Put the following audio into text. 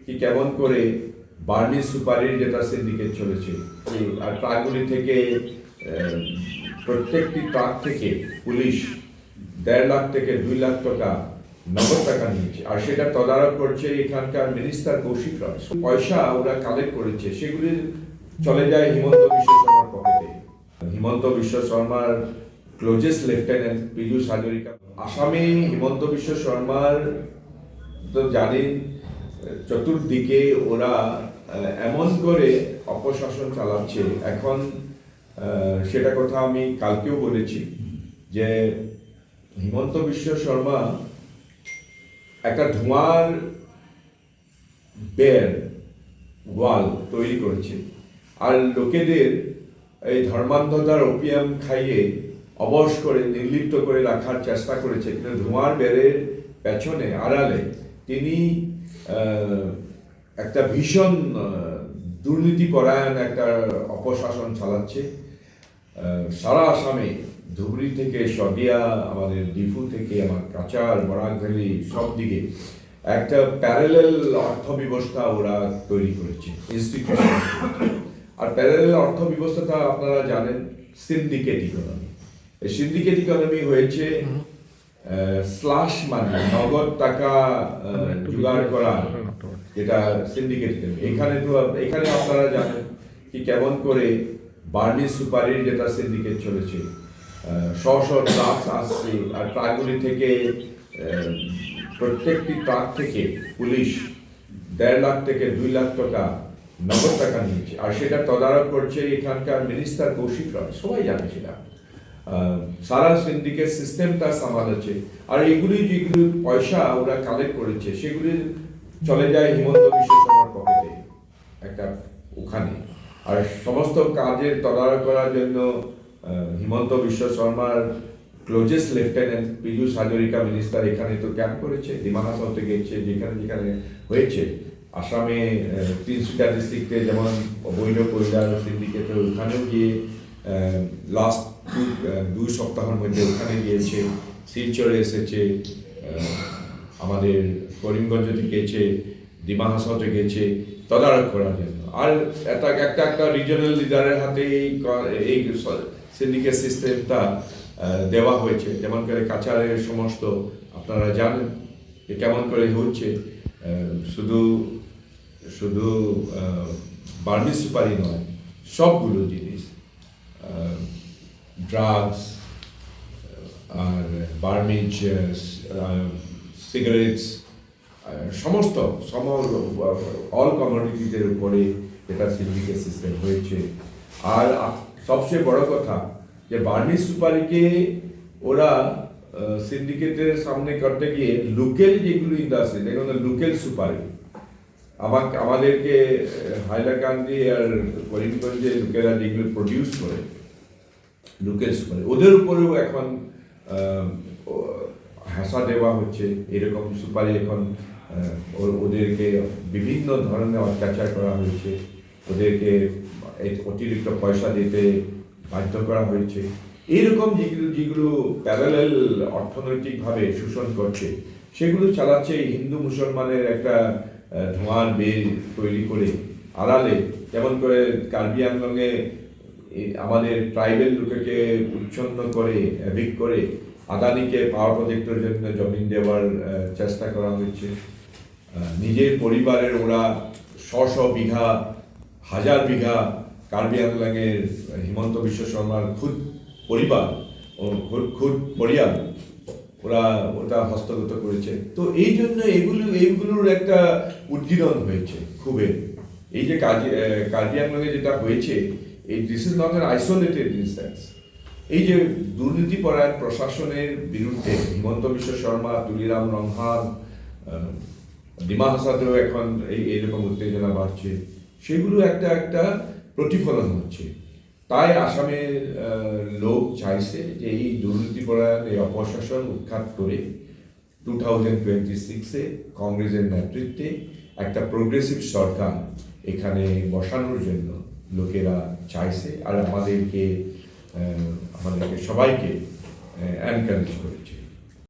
কি কেমন করে বার্মিজ সুপারির যেটা সিন্ডিকেট চলেছে, আর ট্রাকগুলি থেকে প্রত্যেকটি ট্রাক থেকে পুলিশ 1.5 লাখ থেকে 2 লাখ টাকা নগদ টাকা নিয়েছে, আর সেটা তদারক করছে এখানকার মিনিস্টার কৌশিক রায়। পয়সা ওরা কালেক্ট করেছে, সেগুলি চলে যায় হিমন্ত বিশ্ব শর্মার পকেটে। হিমন্ত বিশ্ব শর্মার ক্লোজেস্ট লেফটেন্যান্ট পীযূষ হাজরিকা। আসামে হিমন্ত বিশ্ব শর্মার তো জানেন চতুর্দিকে ওরা এমন করে অপশাসন চালাচ্ছে। এখন সেটা কথা আমি কালকেও বলেছি যে হিমন্ত বিশ্ব শর্মা একটা ধোঁয়ার বের ওয়াল তৈরি করেছে, আর লোকেদের এই ধর্মান্ধতার ওপিয়াম খাইয়ে অবশ করে নির্লিপ্ত করে রাখার চেষ্টা করেছে। কিন্তু ধোঁয়ার বেরের পেছনে আড়ালে তিনি একটা ভীষণ দুর্নীতিপরায়ণ একটা অপশাসন চালাচ্ছে। সারা আসামে ধুবড়ি থেকে শদিয়া, আমাদের ডিফু থেকে আমার কাচার, বরাক ভ্যালি, সব দিকে একটা প্যারালেল অর্থ ব্যবস্থা ওরা তৈরি করেছে, ইনস্টিটিউশন। আর প্যারালেল অর্থ ব্যবস্থাটা আপনারা জানেন সিন্ডিকেট ইকোনমি। এই সিন্ডিকেট ইকোনমি হয়েছে স্লাশ মানে নগদ টাকা জোগাড় করা, যেটা সিন্ডিকেট ইকোনমি। এখানে আপনারা জানেন কি কেমন করে বার্মিজ সুপারির যেটা সিন্ডিকেট চলেছে, ট্রাক আসছে, আর ট্রাকগুলি থেকে প্রত্যেকটি ট্রাক থেকে পুলিশ 1.5 লাখ থেকে 2 লাখ টাকা নগদ টাকা নিয়েছে, আর সেটা তদারক করছে এখানকার মিনিস্টার কৌশিক রায়। সবাই জানে সেটা, সারা সিন্ডিকেট সিস্টেমটা সামলাচ্ছে। আর এগুলি যেগুলি পয়সা ওরা কালেক্ট করেছে, সেগুলি চলে যায় হিমন্ত বিশ্ব শর্মার পকেটে একটা ওখানে। আর সমস্ত কাজের তদারক করার জন্য হিমন্ত বিশ্ব শর্মার closest lieutenant Piyush Hazarika minister এখানে তো ক্যাম্প করেছে, ডিমা হাসাওতে গেছে, যেখানে যেখানে হয়েছে। আসামে তিনসুকিয়া ডিস্ট্রিক্টে যেমন অবৈধ কয়লার সিন্ডিকেটের ওখানেও গিয়ে লাস্ট 2 সপ্তাহের মধ্যে ওখানে গিয়েছে, শিলচরে এসেছে, আমাদের করিমগঞ্জে গেছে, ডিমা হাসাওতে গেছে তদারক করার জন্য। আর একটা রিজনাল লিডারের হাতে এই সিন্ডিকেট সিস্টেমটা দেওয়া হয়েছে। যেমন করে কাছাড়ের সমস্ত আপনারা জানেন যে কেমন করে হচ্ছে, শুধু বার্মিজ সুপারি নয়, সবগুলো জিনিস, ড্রাগস আর বার্মিজ সিগারেটস, সমস্ত অল কমোডিটিজের উপরে এটা সিন্ডিকেট সিস্টেম হয়েছে। আর সবচেয়ে বড় কথা যে বার্মিজ সুপারিকে ওরা সিন্ডিকেটের সামনে করতে গিয়ে লোকাল যেগুলো ইন্ডাস্ট্রি, দেখুন লোকাল সুপারি আমাদেরকে হাইলাকান্দি আর করিমগঞ্জে লোকেরা যেগুলো প্রডিউস করে লোকাল সুপারি, ওদের উপরেও এখন হাসা দেওয়া হচ্ছে। এরকম সুপারি এখন ওদেরকে বিভিন্ন ধরনের অত্যাচার করা হয়েছে, ওদেরকে অতিরিক্ত পয়সা দিতে বাধ্য করা হয়েছে। এইরকম যেগুলো প্যারালেল অর্থনৈতিকভাবে শোষণ করছে, সেগুলো চালাচ্ছে হিন্দু মুসলমানের একটা ধোঁয়ার বেল তৈরি করে আড়ালে। যেমন করে কার্বি আংলংয়ে আমাদের ট্রাইবেল লোকেকে উচ্ছন্ন করে এভিক্ট করে আদানিকে পাওয়ার প্রজেক্টের জন্য জমিন দেওয়ার চেষ্টা করা হয়েছে। নিজের পরিবারের ওরা 100 বিঘা, 1000 বিঘা কার্বি আংলংয়ের হিমন্ত বিশ্ব শর্মার খুদ পরিবার ও খুদ পরিবার ওটা হস্তগত করেছে। তো এই জন্য এইগুলোর একটা উদ্গীরণ হয়েছে খুবই। এই যে কার্বি আংলংয়ে যেটা হয়েছে, this is not an isolated instance. এই যে দুর্নীতিপরায়ণ প্রশাসনের বিরুদ্ধে হিমন্ত বিশ্ব শর্মা, তুলিরাম রংহান, ডিমা হাসাওতেও এখন এইরকম উত্তেজনা বাড়ছে, সেগুলো একটা প্রতিফলন হচ্ছে। তাই আসামের লোক চাইছে যে এই দুর্নীতিপরায়ণ এই অপশাসন উৎখাত করে 2026-এ কংগ্রেসের নেতৃত্বে একটা প্রোগ্রেসিভ সরকার এখানে বসানোর জন্য লোকেরা চাইছে, আর আমাদেরকে সবাইকে এনকারেজ করেছে।